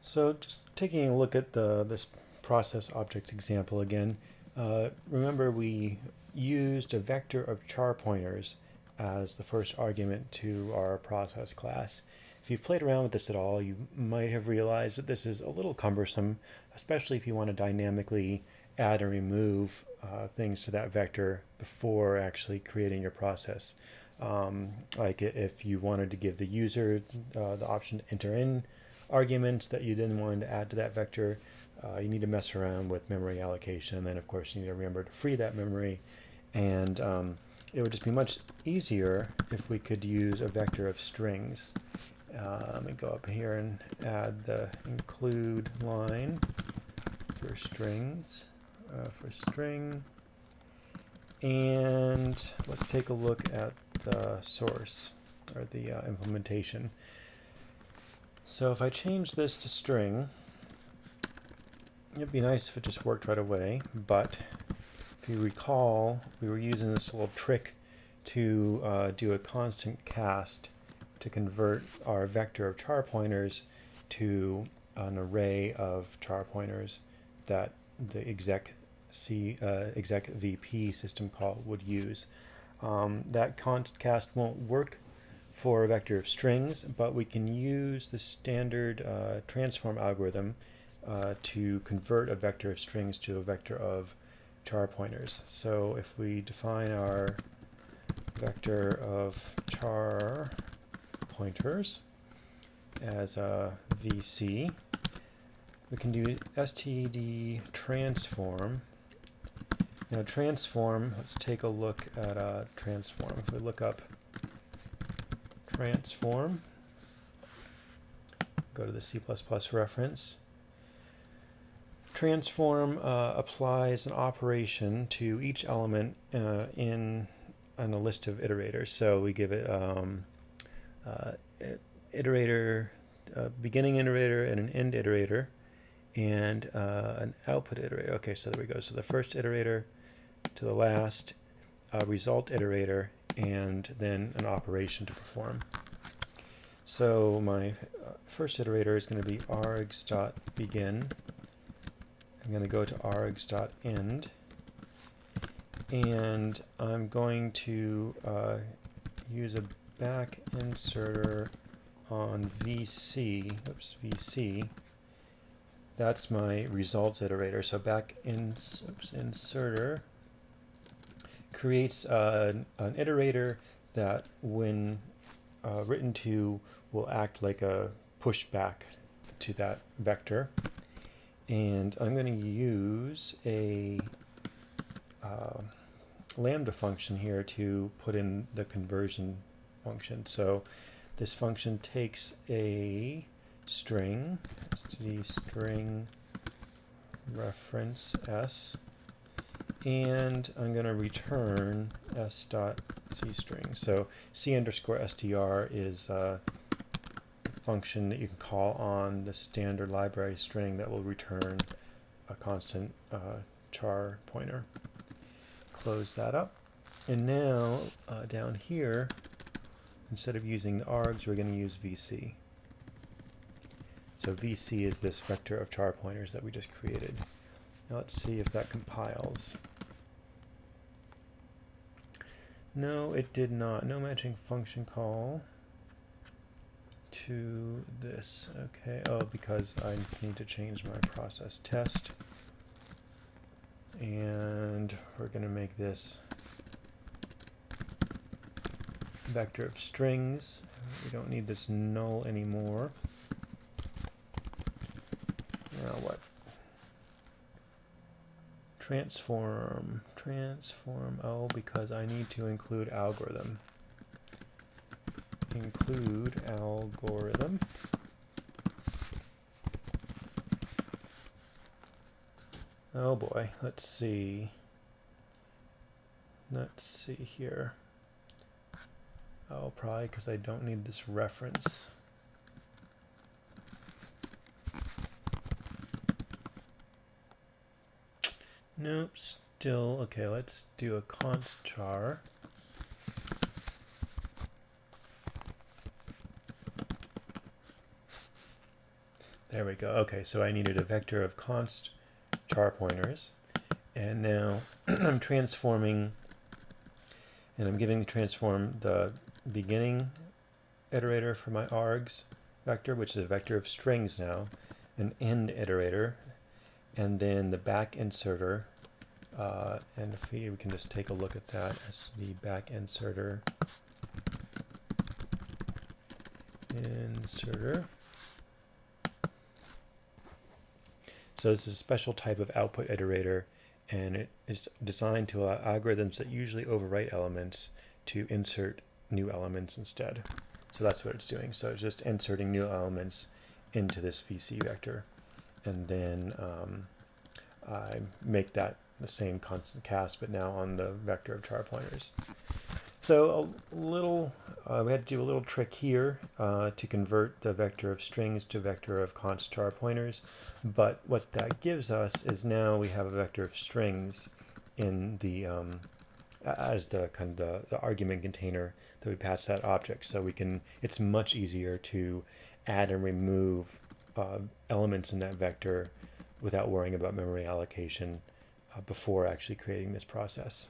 So just taking a look at this process object example again, remember we used a vector of char pointers as the first argument to our process class. If you played around with this at all, you might have realized that this is a little cumbersome, especially if you want to dynamically add and remove things to that vector before actually creating your process. Like if you wanted to give the user the option to enter in arguments that you didn't want to add to that vector, you need to mess around with memory allocation, and then of course you need to remember to free that memory. And it would just be much easier if we could use a vector of strings. Let me go up here and add the include line for strings, for string. And let's take a look at the source, or the implementation. So if I change this to string, it'd be nice if it just worked right away, but if you recall, we were using this little trick to do a constant cast to convert our vector of char pointers to an array of char pointers that the execvp system call would use. That const cast won't work for a vector of strings, but we can use the standard transform algorithm to convert a vector of strings to a vector of char pointers. So if we define our vector of char pointers as a VC, we can do std transform. Now transform, let's take a look at transform. If we look up transform, go to the C++ reference. Transform applies an operation to each element in a list of iterators. So we give it iterator, beginning iterator and an end iterator, and an output iterator. Okay, so there we go. So the first iterator to the last, result iterator, and then an operation to perform. So my first iterator is going to be args.begin. I'm going to go to args.end, and I'm going to use a back inserter on VC. VC. That's my results iterator. So back inserter creates an iterator that, when written to, will act like a pushback to that vector. And I'm going to use a lambda function here to put in the conversion function. So this function takes a string, string reference s, and I'm going to return s.cstring. So c_str is a function that you can call on the standard library string that will return a constant char pointer. Close that up. And now down here, instead of using the args, we're going to use VC. So VC is this vector of char pointers that we just created. Now let's see if that compiles. No, it did not. No matching function call to this. Okay, oh, because I need to change my process test. And we're going to make this vector of strings. We don't need this null anymore. Now what? Transform, oh, because I need to include algorithm. Include algorithm. Oh boy, let's see. Let's see here. Oh, probably because I don't need this reference. Nope, still. Okay, let's do a const char. There we go. Okay, so I needed a vector of const char pointers, and now I'm transforming, and I'm giving the transform the beginning iterator for my args vector, which is a vector of strings now, an end iterator, and then the back inserter. And if we can just take a look at that as the back inserter. So this is a special type of output iterator, and it is designed to allow algorithms that usually overwrite elements to insert new elements instead. So that's what it's doing. So it's just inserting new elements into this VC vector, and then I make that the same constant cast, but now on the vector of char pointers. So we had to do a little trick here to convert the vector of strings to vector of const char pointers. But what that gives us is now we have a vector of strings in the as the kind of the argument container that we pass that object. So we can. It's much easier to add and remove elements in that vector without worrying about memory allocation before actually creating this process.